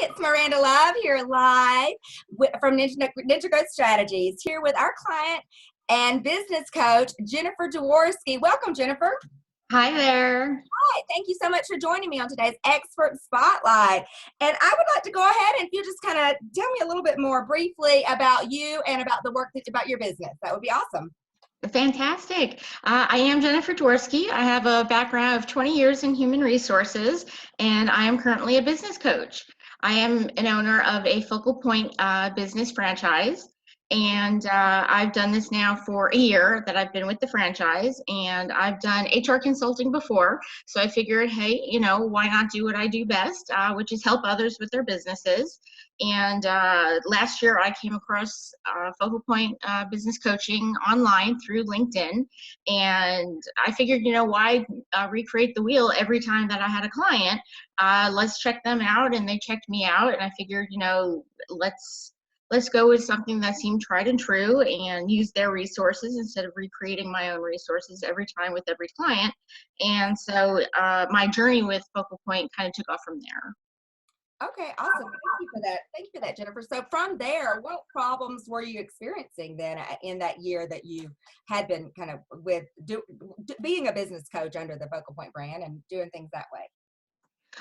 It's Myranda Love here live from Ninja Growth Strategies, here with our client and business coach, Jennifer Jaworski. Welcome, Jennifer. Hi there. Hi, thank you so much for joining me on today's Expert Spotlight. And I would like to go ahead and if you just kind of tell me a little bit more briefly about you and about the work about your business. That would be awesome. Fantastic. I am Jennifer Jaworski. I have a background of 20 years in human resources, and I am currently a business coach. I am an owner of a Focal Point business franchise, and I've done this now for a year that I've been with the franchise, and I've done HR consulting before, so I figured, hey, why not do what I do best, which is help others with their businesses. And last year I came across Focal Point business coaching online through LinkedIn, and I figured, why recreate the wheel every time that I had a client? Let's check them out, and they checked me out, and I figured, let's go with something that seemed tried and true and use their resources instead of recreating my own resources every time with every client. And so my journey with Focal Point kind of took off from there. Okay, awesome. Thank you for that. Thank you for that, Jennifer. So from there, what problems were you experiencing then in that year that you had been kind of with being a business coach under the Focal Point brand and doing things that way?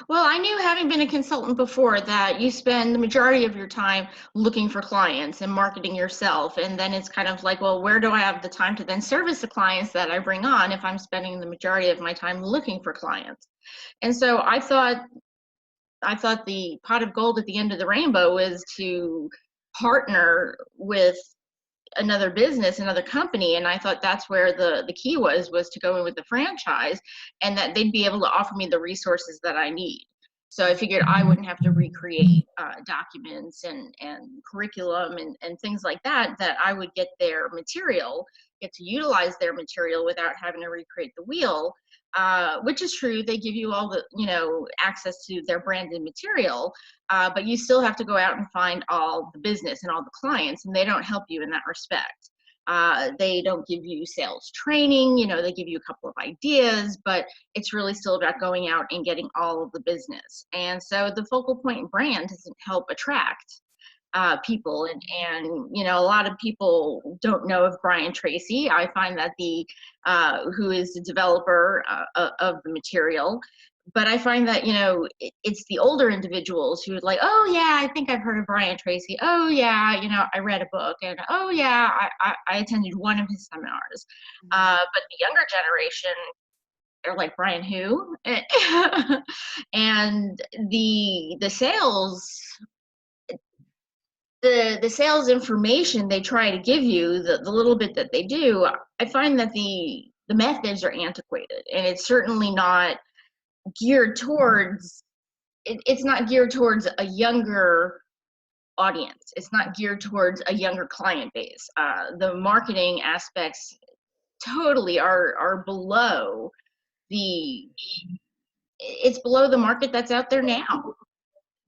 Well, I knew, having been a consultant before, that you spend the majority of your time looking for clients and marketing yourself. And then it's kind of like, well, where do I have the time to then service the clients that I bring on if I'm spending the majority of my time looking for clients? And so I thought the pot of gold at the end of the rainbow was to partner with another business, another company, and I thought that's where the key was to go in with the franchise, and that they'd be able to offer me the resources that I need. So I figured I wouldn't have to recreate documents and curriculum and things like that, that I would get their material, get to utilize their material without having to recreate the wheel, which is true. They give you all the, access to their branded material, but you still have to go out and find all the business and all the clients, and they don't help you in that respect. They don't give you sales training, they give you a couple of ideas, but it's really still about going out and getting all of the business. And so the Focal Point brand doesn't help attract people. And a lot of people don't know of Brian Tracy. I find that who is the developer of the material. But I find that, it's the older individuals who are like, oh, yeah, I think I've heard of Brian Tracy. Oh, yeah, I read a book. And, oh, yeah, I attended one of his seminars. But the younger generation, they're like, Brian who? And the sales... The sales information they try to give you, the little bit that they do, I find that the methods are antiquated, and it's certainly not geared towards, it's not geared towards a younger audience. It's not geared towards a younger client base. The marketing aspects totally are below it's below the market that's out there now.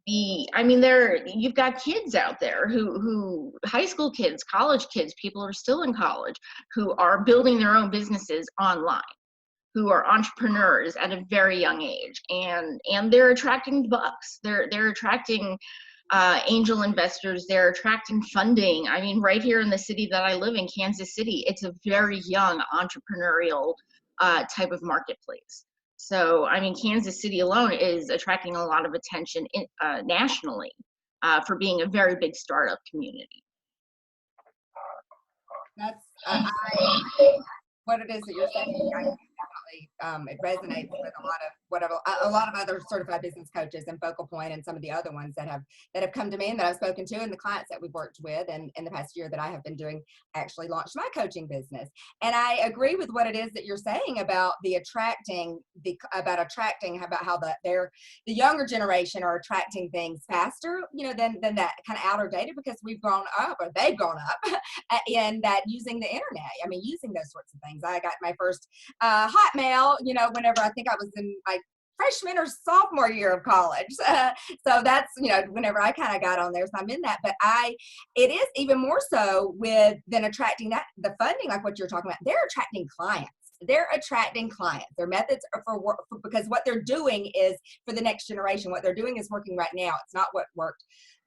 You've got kids out there who high school kids, college kids, people who are still in college, who are building their own businesses online, who are entrepreneurs at a very young age, and they're attracting bucks. They're attracting angel investors. They're attracting funding. Right here in the city that I live in, Kansas City, it's a very young entrepreneurial type of marketplace. So, Kansas City alone is attracting a lot of attention nationally for being a very big startup community. That's what it is that you're saying. Definitely, it resonates with a lot of other certified business coaches and Focal Point and some of the other ones that have come to me and that I've spoken to, and the clients that we've worked with, and in the past year that I have been doing, actually launched my coaching business. And I agree with what it is that you're saying about about how the younger generation are attracting things faster, than that kind of outer data, because we've grown up, or they've grown up in that using the internet. Using those sorts of things. I got my first Hotmail, whenever I think I was in my freshman or sophomore year of college. So that's, whenever I kind of got on there, so I'm in that. But it is even more so than attracting the funding, like what you're talking about. They're attracting clients. they're attracting clients. Their methods are for work, because what they're doing is for the next generation. What they're doing is working right now. It's not what worked,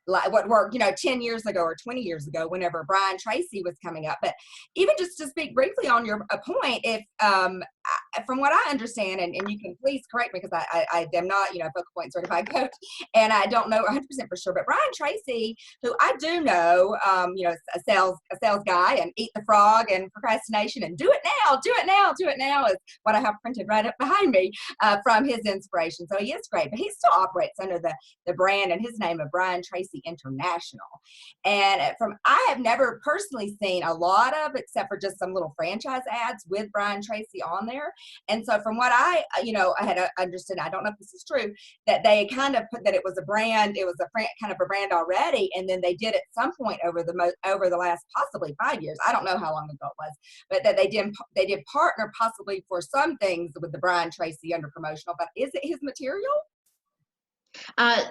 10 years ago or 20 years ago, whenever Brian Tracy was coming up. But even just to speak briefly on your point, if from what I understand, and you can please correct me, because I am not, focal point certified coach, and I don't know 100% for sure, but Brian Tracy, who I do know, a sales guy, and Eat the Frog and Procrastination and Do It Now, Do It Now, Do It Now is what I have printed right up behind me from his inspiration. So he is great, but he still operates under the brand and his name of Brian Tracy International. And I have never personally seen a lot of, except for just some little franchise ads with Brian Tracy on there. And so from what I had understood, I don't know if this is true, that they kind of put that it was a brand, kind of a brand already, and then they did at some point over the last possibly 5 years, I don't know how long ago it was, but that they did partner possibly for some things with the Brian Tracy under promotional. But is it his material?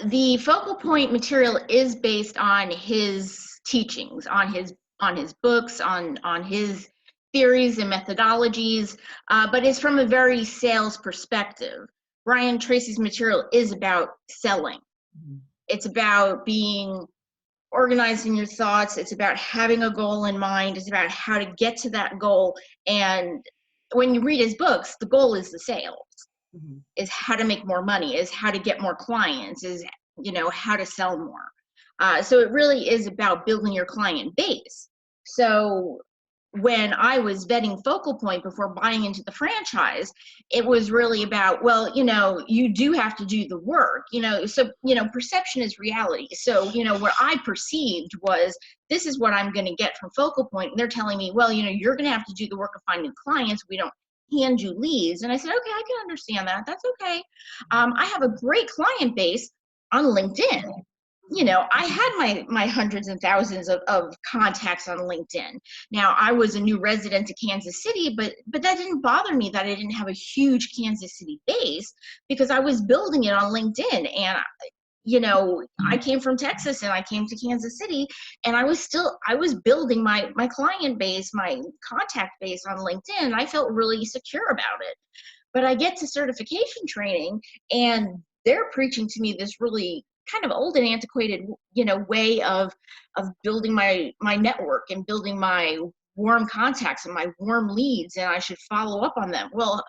The focal point material is based on his teachings, on his books, on his theories and methodologies, but it's from a very sales perspective. Brian Tracy's material is about selling. Mm-hmm. It's about organizing your thoughts. It's about having a goal in mind. It's about how to get to that goal. And when you read his books, the goal is the sales. Mm-hmm. Is how to make more money, is how to get more clients, is how to sell more. So it really is about building your client base. So when I was vetting Focal Point before buying into the franchise, it was really about, well, you do have to do the work, so, perception is reality. So, what I perceived was, this is what I'm going to get from Focal Point. And they're telling me, well, you're going to have to do the work of finding clients. We don't hand you leads. And I said, okay, I can understand that. That's okay. I have a great client base on LinkedIn. I had my hundreds and thousands of contacts on LinkedIn. Now, I was a new resident to Kansas City, but that didn't bother me that I didn't have a huge Kansas City base, because I was building it on LinkedIn. And I came from Texas and I came to Kansas City, and I was building my client base, my contact base on LinkedIn. And I felt really secure about it. But I get to certification training, and they're preaching to me this really kind of old and antiquated, way of building my network and building my warm contacts and my warm leads, and I should follow up on them. Well,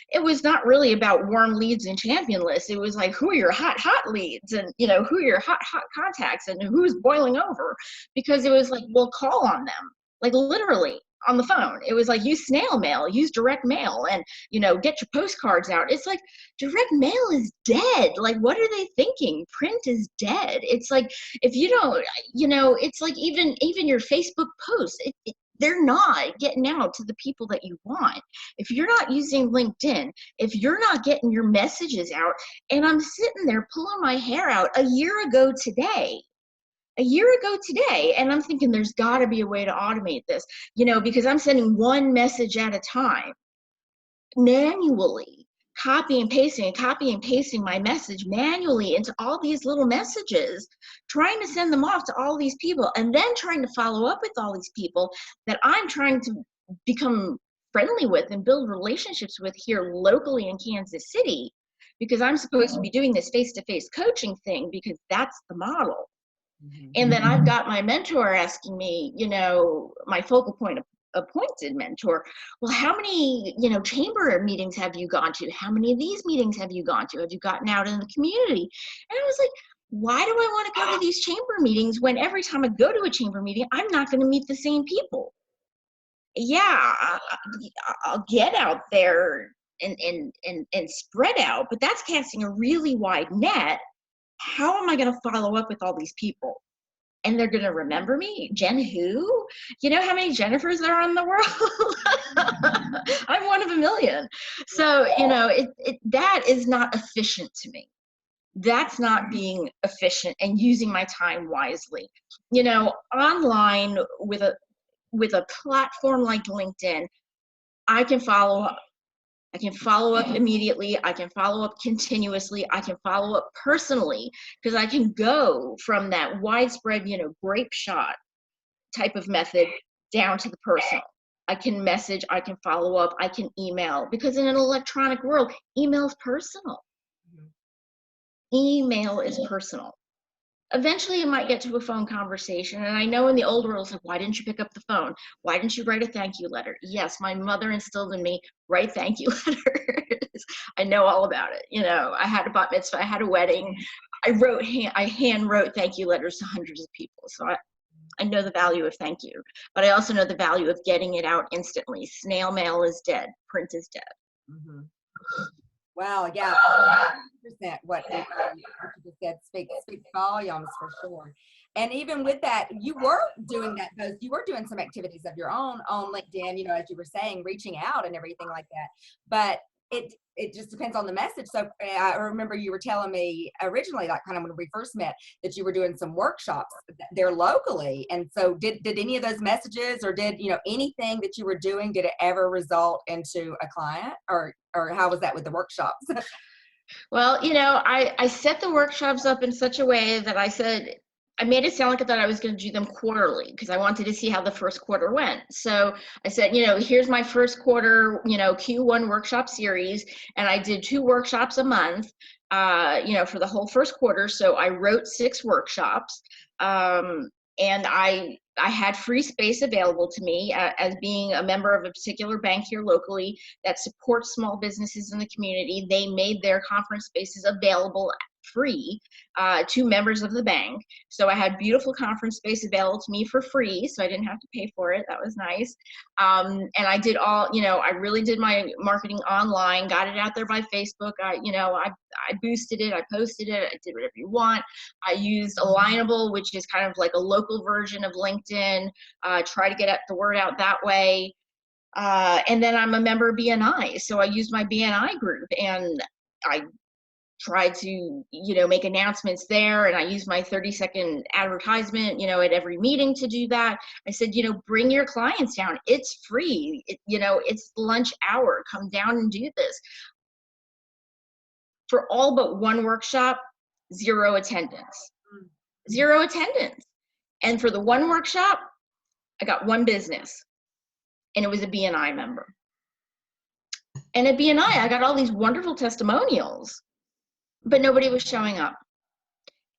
it was not really about warm leads and champion lists. It was like, who are your hot leads, and who are your hot contacts, and who's boiling over? Because it was like, well, call on them, like literally on the phone. It was like, use snail mail, use direct mail, and get your postcards out. It's like, direct mail is dead. Like, what are they thinking? Print is dead. It's like, if you don't, it's like even your Facebook posts, they're not getting out to the people that you want. If you're not using LinkedIn, if you're not getting your messages out, and I'm sitting there pulling my hair out a year ago today, and I'm thinking, there's got to be a way to automate this, because I'm sending one message at a time, manually, copy and pasting my message manually into all these little messages, trying to send them off to all these people, and then trying to follow up with all these people that I'm trying to become friendly with and build relationships with here locally in Kansas City, because I'm supposed to be doing this face-to-face coaching thing, because that's the model. And then I've got my mentor asking me, my Focal Point appointed mentor, well, how many, chamber meetings have you gone to? How many of these meetings have you gone to? Have you gotten out in the community? And I was like, why do I want to go to these chamber meetings when every time I go to a chamber meeting, I'm not going to meet the same people? Yeah, I'll get out there and spread out, but that's casting a really wide net. How am I going to follow up with all these people? And they're going to remember me? Jen who? You know how many Jennifers there are in the world? I'm one of a million. So, that is not efficient to me. That's not being efficient and using my time wisely. Online with a platform like LinkedIn, I can follow up. I can follow up immediately. I can follow up continuously. I can follow up personally, because I can go from that widespread, grape shot type of method down to the personal. I can message, I can follow up, I can email, because in an electronic world, email is personal. Email is personal. Eventually it might get to a phone conversation. And I know in the old world, it's like, why didn't you pick up the phone? Why didn't you write a thank you letter? Yes, my mother instilled in me, write thank you letters. I know all about it. I had a bat mitzvah, I had a wedding. I hand wrote thank you letters to hundreds of people. So I know the value of thank you, but I also know the value of getting it out instantly. Snail mail is dead. Print is dead. Mm-hmm. Wow, yeah, 100% what you just said speaks volumes for sure. And even with that, you were doing that post, you were doing some activities of your own on LinkedIn, as you were saying, reaching out and everything like that. But it just depends on the message. So I remember you were telling me originally, like kind of when we first met, that you were doing some workshops there locally. And so did any of those messages, or did anything that you were doing, did it ever result into a client, or how was that with the workshops? Well, I set the workshops up in such a way that I made it sound like I thought I was going to do them quarterly, because I wanted to see how the first quarter went. So I said, here's my first quarter, Q1 workshop series. And I did 2 workshops a month, for the whole first quarter. So I wrote 6 workshops. And I had free space available to me as being a member of a particular bank here locally that supports small businesses in the community. They made their conference spaces available free to members of the bank. So I had beautiful conference space available to me for free, so I didn't have to pay for it. That was nice. And I did I really did my marketing online, got it out there by Facebook. I boosted it, I posted it, I did whatever you want. I used Alignable, which is kind of like a local version of LinkedIn, try to get the word out that way. And then I'm a member of BNI, so I used my BNI group, and I tried to, make announcements there, and I used my 30-second advertisement, at every meeting to do that. I said, bring your clients down. It's free. It's lunch hour. Come down and do this. For all but one workshop, 0 attendance. 0 attendance. And for the one workshop, I got 1 business, and it was a BNI member. And at BNI, I got all these wonderful testimonials, but nobody was showing up.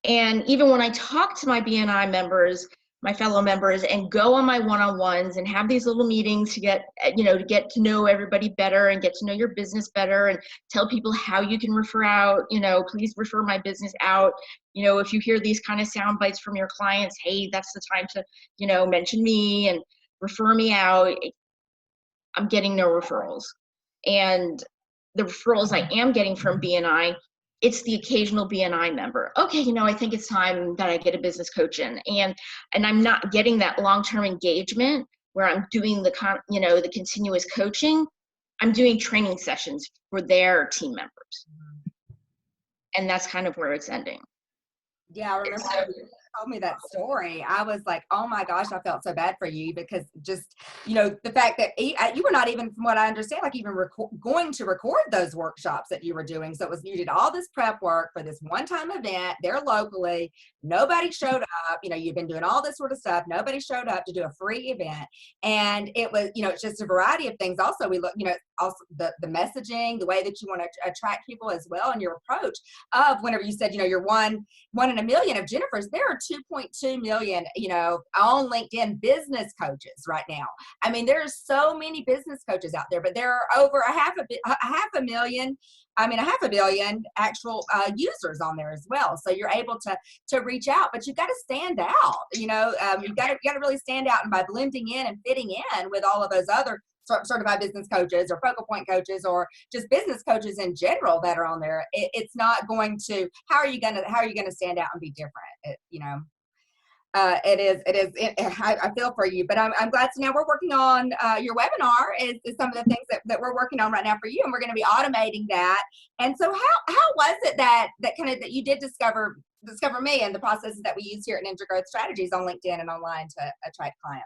And even when I talk to my BNI members, my fellow members, and go on my one-on-ones and have these little meetings to get to know everybody better and get to know your business better, and tell people how you can refer out, please refer my business out. If you hear these kind of sound bites from your clients, hey, that's the time to, mention me and refer me out. I'm getting no referrals. And the referrals I am getting from BNI, it's the occasional BNI member. Okay, I think it's time that I get a business coach in. And I'm not getting that long-term engagement where I'm doing the continuous coaching. I'm doing training sessions for their team members. And that's kind of where it's ending. Yeah, I remember you told me that story. I was like, oh my gosh, I felt so bad for you, because just, the fact that you were not even, from what I understand, like even going to record those workshops that you were doing. So you did all this prep work for this one-time event there locally. Nobody showed up. You've been doing all this sort of stuff. Nobody showed up to do a free event. And it was, it's just a variety of things. Also, we look, also the messaging, the way that you want to attract people as well, and your approach of whenever you said, you're one in a million of Jennifer's. There are 2.2 million, on LinkedIn business coaches right now. I mean, there's so many business coaches out there, but there are over a half a billion actual users on there as well. So you're able to reach out, but you've got to stand out. You've got to really stand out, and by blending in and fitting in with all of those other certified business coaches or focal point coaches or just business coaches in general that are on there, it's not going to. How are you gonna stand out and be different? I feel for you, but I'm glad to know we're working on your webinar is some of the things that we're working on right now for you, and we're going to be automating that. And so how was it that you did discover me and the processes that we use here at Ninja Growth Strategies on LinkedIn and online to attract clients?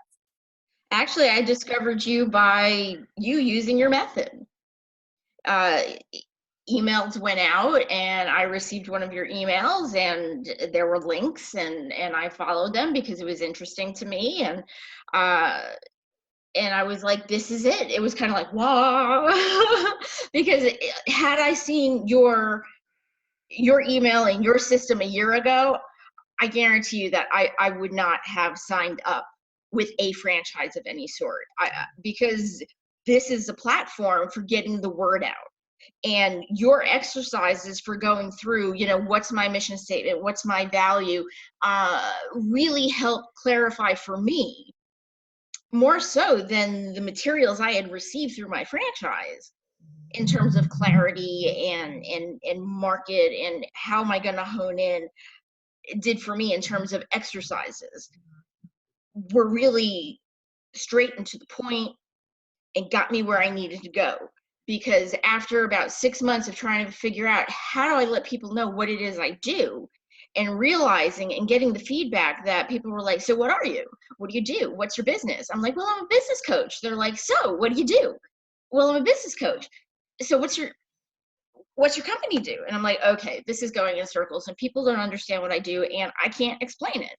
Actually, I discovered you by you using your method. Emails went out, and I received one of your emails, and there were links, and I followed them because it was interesting to me. And And I was like, this is it. It was kind of like, wow. Because had I seen your email and your system a year ago, I guarantee you that I would not have signed up with a franchise of any sort. Because this is a platform for getting the word out. And your exercises for going through, what's my mission statement, what's my value, really helped clarify for me, more so than the materials I had received through my franchise, in terms of clarity and market and how am I going to hone in. It did for me in terms of exercises, were really straight and to the point and got me where I needed to go. Because after about 6 months of trying to figure out how do I let people know what it is I do, and realizing and getting the feedback that people were like, so what are you? What do you do? What's your business? I'm like, well, I'm a business coach. They're like, so what do you do? Well, I'm a business coach. So what's your company do? And I'm like, okay, this is going in circles and people don't understand what I do and I can't explain it.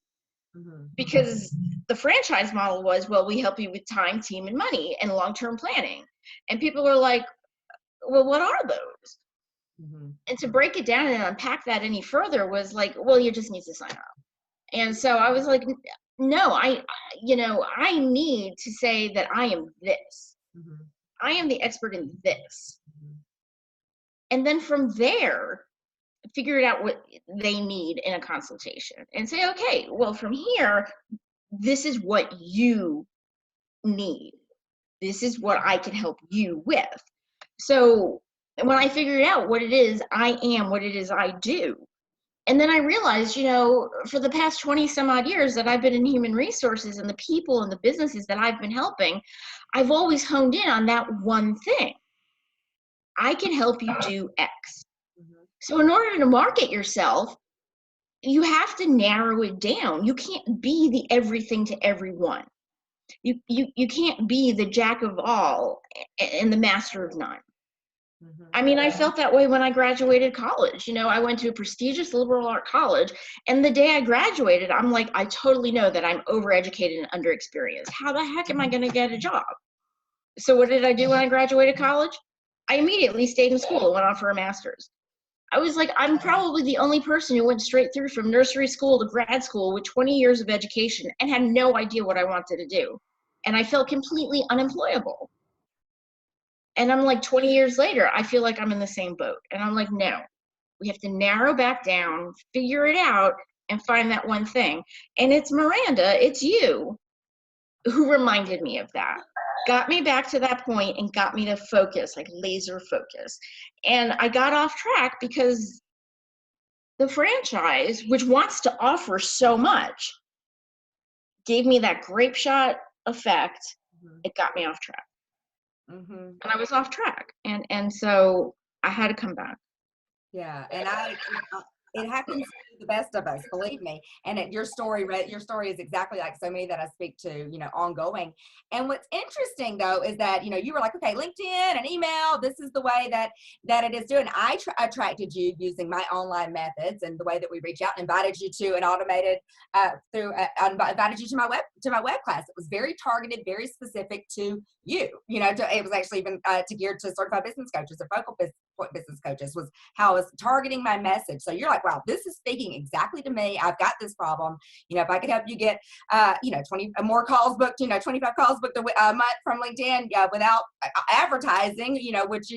Because the franchise model was, well, we help you with time, team, and money and long-term planning. And people were like, well, what are those? And to break it down and unpack that any further was like, well, you just need to sign up. And so I was like, no, I need to say that I am this. I am the expert in this. And then from there, figure out what they need in a consultation and say, okay, well, from here, this is what you need. This is what I can help you with. So when I figured out what it is I am, what it is I do, and then I realized, for the past 20 some odd years that I've been in human resources, and the people and the businesses that I've been helping, I've always honed in on that one thing. I can help you do X. So in order to market yourself, you have to narrow it down. You can't be the everything to everyone. You can't be the jack of all and the master of none. I mean, I felt that way when I graduated college. I went to a prestigious liberal art college, and the day I graduated, I'm like, I totally know that I'm overeducated and underexperienced. How the heck am I going to get a job? So what did I do when I graduated college? I immediately stayed in school and went on for a master's. I was like, I'm probably the only person who went straight through from nursery school to grad school with 20 years of education and had no idea what I wanted to do. And I felt completely unemployable. And I'm like, 20 years later, I feel like I'm in the same boat. And I'm like, no, we have to narrow back down, figure it out, and find that one thing. And it's Myranda, it's you, who reminded me of that. Got me back to that point and got me to focus, like laser focus. And I got off track because the franchise, which wants to offer so much, gave me that grape shot effect. It got me off track. And I was off track. And so I had to come back. Yeah, and it happens to the best of us, believe me. And your story is exactly like so many that I speak to, ongoing. And what's interesting though is that you were like, okay, LinkedIn and email, this is the way that it is doing. I attracted you using my online methods and the way that we reach out, and invited you to an automated invited you to my web class. It was very targeted, very specific to you. It was actually even to geared to certified business coaches or focal business coaches, was how I was targeting my message. So you're like, wow, this is speaking exactly to me. I've got this problem. If I could help you get 20 more calls booked, 25 calls booked a month from LinkedIn without advertising, which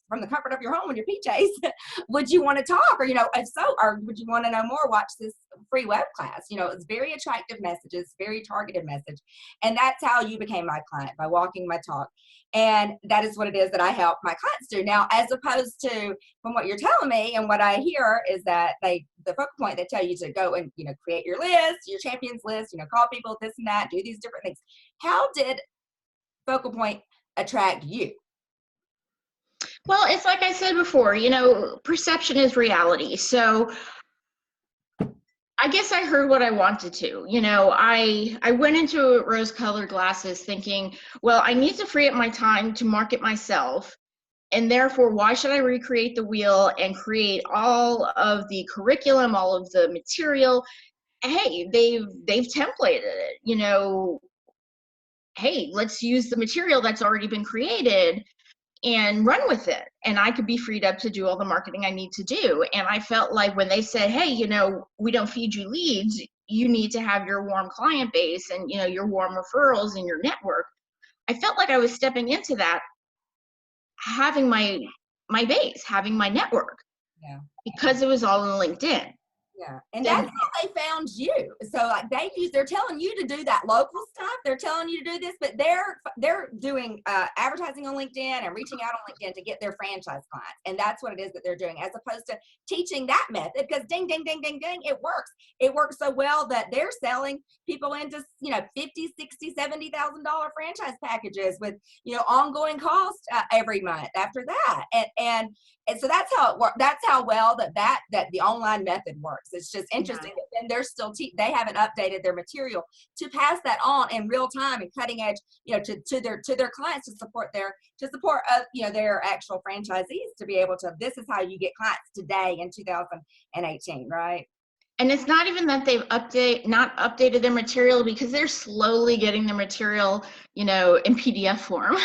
from the comfort of your home in your PJs, would you want to talk? Or, if so, or would you want to know more? Watch this free web class. It's very attractive messages, very targeted message. And that's how you became my client, by walking my talk. And that is what it is that I help my clients do. Now, as opposed to, from what you're telling me and what I hear, is that the focal point, they tell you to go and, create your list, your champions list, call people, this and that, do these different things. How did focal point attract you? Well, it's like I said before, perception is reality. So I guess I heard what I wanted to. I went into rose-colored glasses thinking, well, I need to free up my time to market myself. And therefore, why should I recreate the wheel and create all of the curriculum, all of the material? Hey, they've templated it, hey, let's use the material that's already been created and run with it. And I could be freed up to do all the marketing I need to do. And I felt like when they said, hey, we don't feed you leads, you need to have your warm client base and, your warm referrals and your network. I felt like I was stepping into that, having my base, having my network, Yeah. because it was all in LinkedIn. Yeah. And that's how they found you. So like they're telling you to do that local stuff. They're telling you to do this, but they're doing advertising on LinkedIn and reaching out on LinkedIn to get their franchise clients. And that's what it is that they're doing, as opposed to teaching that method, because ding, ding, ding, ding, ding, it works. It works so well that they're selling people into, $50, $60, $70,000 franchise packages with, ongoing cost every month after that. And so that's how it works. That's how well that the online method works. It's just interesting. And they're still they haven't updated their material to pass that on in real time and cutting edge, to their clients to support their actual franchisees to be able to. This is how you get clients today in 2018, right? And it's not even that they've not updated their material, because they're slowly getting the material, in PDF form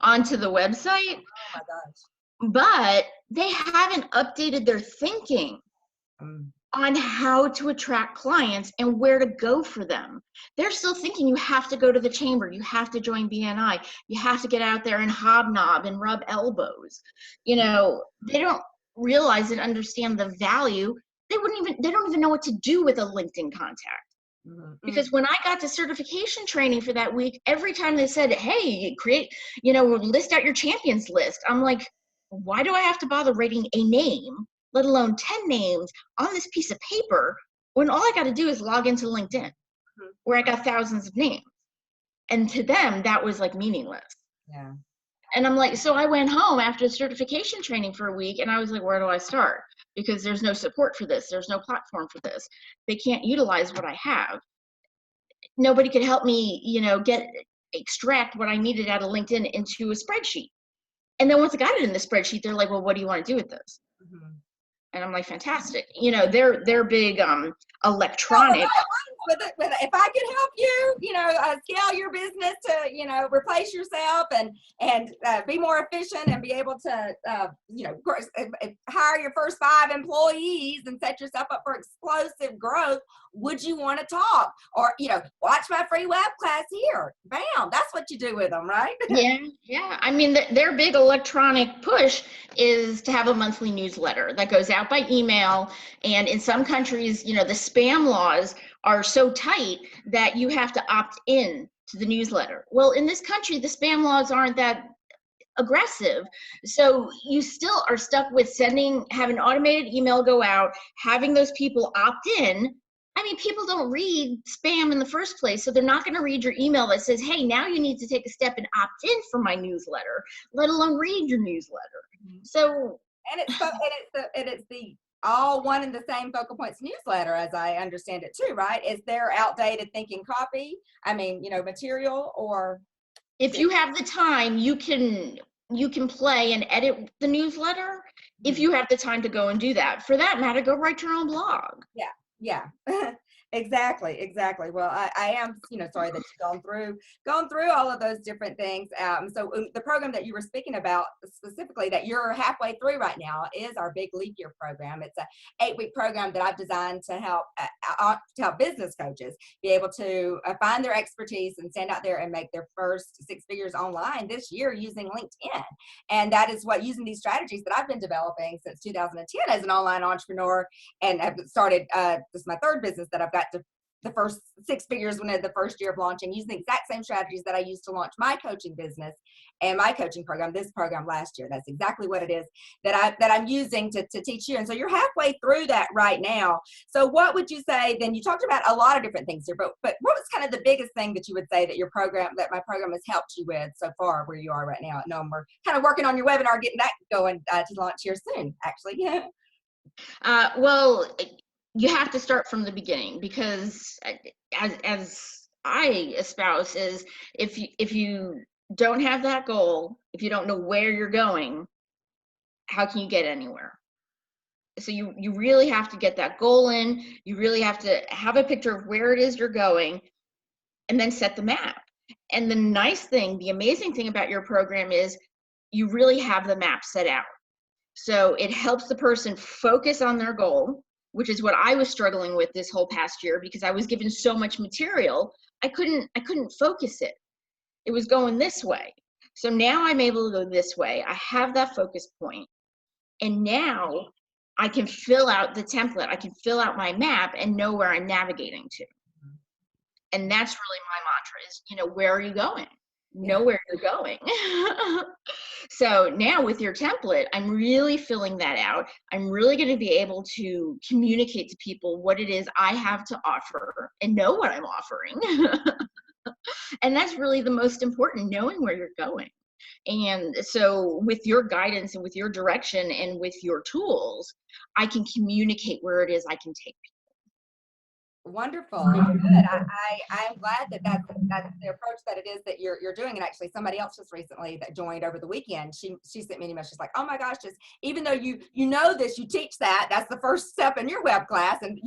onto the website. Oh my gosh. But they haven't updated their thinking on how to attract clients and where to go for them. They're still thinking you have to go to the chamber, you have to join BNI, you have to get out there and hobnob and rub elbows. They don't realize and understand the value. They don't even know what to do with a LinkedIn contact. Because when I got to certification training for that week, every time they said, hey, create, list out your champions list, I'm like, why do I have to bother writing a name, let alone 10 names on this piece of paper, when all I got to do is log into LinkedIn, where I got thousands of names? And to them, that was like meaningless. Yeah. And I'm like, so I went home after certification training for a week, and I was like, where do I start? Because there's no support for this. There's no platform for this. They can't utilize what I have. Nobody could help me, extract what I needed out of LinkedIn into a spreadsheet. And then once I got it in the spreadsheet, they're like, well, what do you want to do with this? And I'm like, fantastic. They're big electronic. If I could help you, scale your business to, replace yourself and be more efficient and be able to, hire your first 5 employees and set yourself up for explosive growth, would you want to talk? Or, watch my free web class here. Bam. That's what you do with them, right? Yeah. I mean, their big electronic push is to have a monthly newsletter that goes out by email. And in some countries, the spam laws are so tight that you have to opt in to the newsletter. Well, in this country, the spam laws aren't that aggressive. So you still are stuck with have an automated email go out, having those people opt in. I mean, people don't read spam in the first place, so they're not going to read your email that says, hey, now you need to take a step and opt in for my newsletter, let alone read your newsletter. So, it's the all one and the same focal points newsletter, as I understand it too, right? Is there outdated thinking copy? I mean, material, or if you have the time, you can play and edit the newsletter. If you have the time to go and do that. For that matter, go write your own blog. Yeah. Exactly. Well, I am, sorry that you've gone through all of those different things. So the program that you were speaking about specifically that you're halfway through right now is our Big Leap Year program. It's a 8-week program that I've designed to help business coaches be able to find their expertise and stand out there and make their first 6 figures online this year using LinkedIn. And that is using these strategies that I've been developing since 2010 as an online entrepreneur, and I've started, this is my 3rd business that I've got to the first 6 figures within the first year of launching, using the exact same strategies that I used to launch my coaching business and my coaching program, this program last year. That's exactly what it is that I'm using to teach you. And so you're halfway through that right now. So what would you say then? You talked about a lot of different things here, but what was kind of the biggest thing that you would say that my program has helped you with so far where you are right now? No, we're kind of working on your webinar, getting that going to launch here soon, actually. Well, you have to start from the beginning, because as I espouse is if you don't have that goal, if you don't know where you're going, how can you get anywhere? So you really have to get that goal in. You really have to have a picture of where it is you're going, and then set the map. And the nice thing, the amazing thing about your program is you really have the map set out. So it helps the person focus on their goal, which is what I was struggling with this whole past year because I was given so much material. I couldn't focus it. It was going this way. So now I'm able to go this way. I have that focus point. And now I can fill out the template. I can fill out my map and know where I'm navigating to. And that's really my mantra is, where are you going? Know where you're going. So now with your template, I'm really filling that out. I'm really going to be able to communicate to people what it is I have to offer and know what I'm offering. And that's really the most important, knowing where you're going. And so with your guidance and with your direction and with your tools, I can communicate where it is I can take people. Wonderful. Good. I'm glad that that's the approach that it is that you're doing. And actually, somebody else just recently that joined over the weekend, she sent me an email. She's like, "Oh my gosh, just even though you know this, you teach that's the first step in your web class, and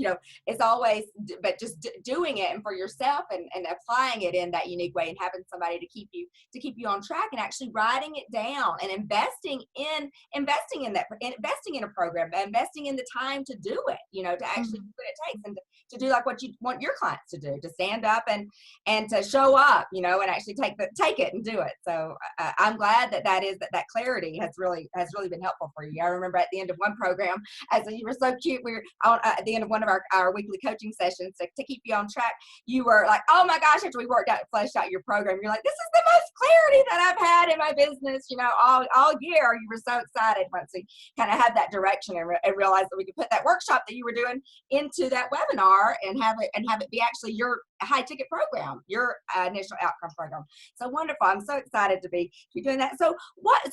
it's always, but just doing it and for yourself and applying it in that unique way and having somebody to keep you on track and actually writing it down and investing in a program, investing in the time to do it, to actually do what it takes and to do like what you want your clients to do, to stand up and to show up, and actually take it and do it. So I'm glad that clarity has really been helpful for you. I remember at the end of one program, as you were so cute, we were at the end of one of our weekly coaching sessions to keep you on track. You were like, "Oh my gosh!" After we fleshed out your program, you're like, "This is the most clarity that I've had in my business, all year." You were so excited once we kind of had that direction and realized that we could put that workshop that you were doing into that webinar and have it be actually your high ticket program, your initial outcome program. So wonderful. I'm so excited to be doing that. So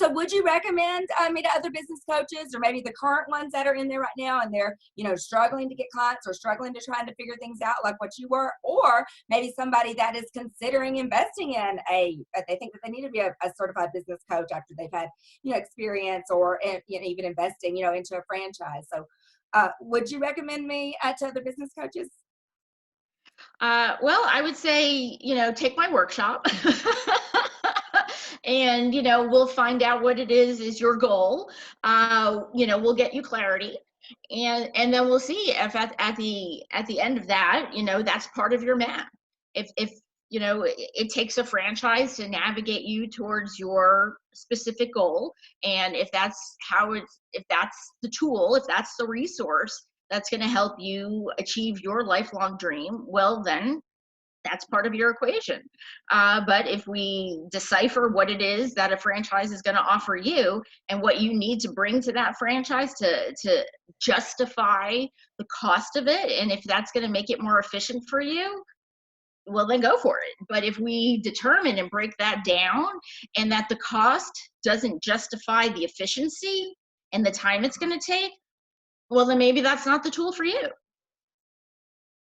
would you recommend me to other business coaches or maybe the current ones that are in there right now and they're, struggling to get clients or struggling to trying to figure things out like what you were, or maybe somebody that is considering investing in they think that they need to be a certified business coach after they've had, experience or, even investing, into a franchise. So would you recommend me to other business coaches? Well, I would say, take my workshop and, we'll find out what it is your goal. We'll get you clarity and then we'll see if at the end of that, that's part of your map. If it takes a franchise to navigate you towards your specific goal. And if that's the tool, if that's the resource that's going to help you achieve your lifelong dream, well, then that's part of your equation. But if we decipher what it is that a franchise is going to offer you and what you need to bring to that franchise to justify the cost of it, and if that's going to make it more efficient for you, well, then go for it. But if we determine and break that down and that the cost doesn't justify the efficiency and the time it's going to take, well, then maybe that's not the tool for you.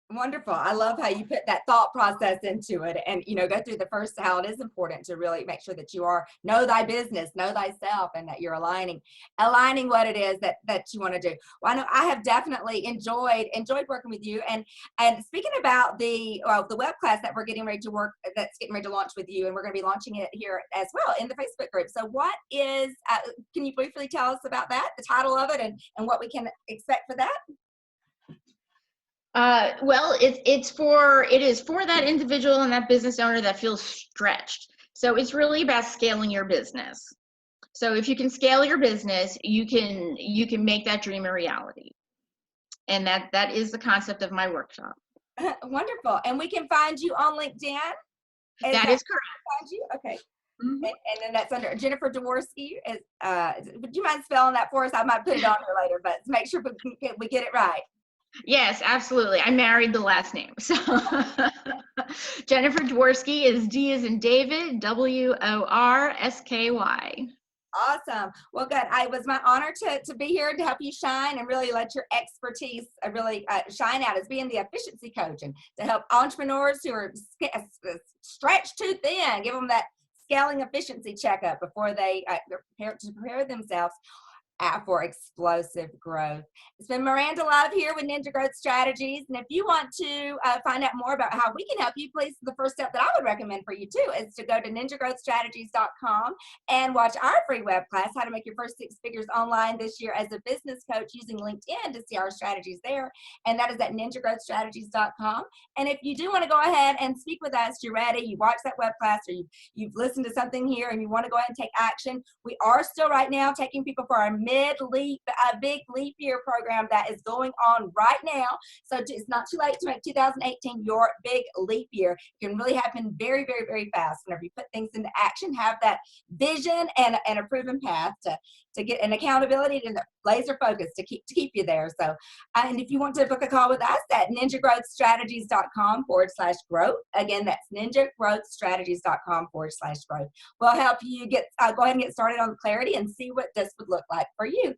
Wonderful. I love how you put that thought process into it and, go through the first, how it is important to really make sure that you know thy business, know thyself, and that you're aligning what it is that you want to do. Well, I know I have definitely enjoyed working with you. And speaking about the web class that we're getting ready to launch with you, and we're going to be launching it here as well in the Facebook group. So what is, can you briefly tell us about that, the title of it and what we can expect for that? Well, it is for that individual and that business owner that feels stretched. So it's really about scaling your business. So if you can scale your business, you can make that dream a reality. And that is the concept of my workshop. Wonderful. And we can find you on LinkedIn? That is correct. Find you? Okay. Mm-hmm. And then that's under Jennifer Dworsky. Would you mind spelling that for us? I might put it on here later, but make sure we get it right. Yes, absolutely. I married the last name. So Jennifer Dworsky is D as in David, Worsky. Awesome. Well, good. It was my honor to be here to help you shine and really let your expertise really shine out as being the efficiency coach and to help entrepreneurs who are stretched too thin, give them that scaling efficiency checkup before they prepare themselves. for explosive growth. It's been Myranda Love here with Ninja Growth Strategies. And if you want to find out more about how we can help you, please, the first step that I would recommend for you too is to go to ninjagrowthstrategies.com and watch our free web class, How to Make Your First Six Figures Online This Year as a Business Coach using LinkedIn, to see our strategies there. And that is at ninjagrowthstrategies.com. And if you do want to go ahead and speak with us, you're ready, you watch that web class, or you've listened to something here and you want to go ahead and take action, we are still right now taking people for our mid-leap, big leap year program that is going on right now. So it's not too late to make 2018 your big leap year. It can really happen very, very, very fast whenever you put things into action, have that vision and a proven path to get an accountability and laser focus to keep you there. So, and if you want to book a call with us at ninjagrowthstrategies.com/growth. Again, that's ninjagrowthstrategies.com/growth. We'll help you go ahead and get started on clarity and see what this would look like for you.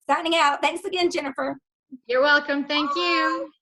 Signing out. Thanks again, Jennifer. You're welcome. Thank you.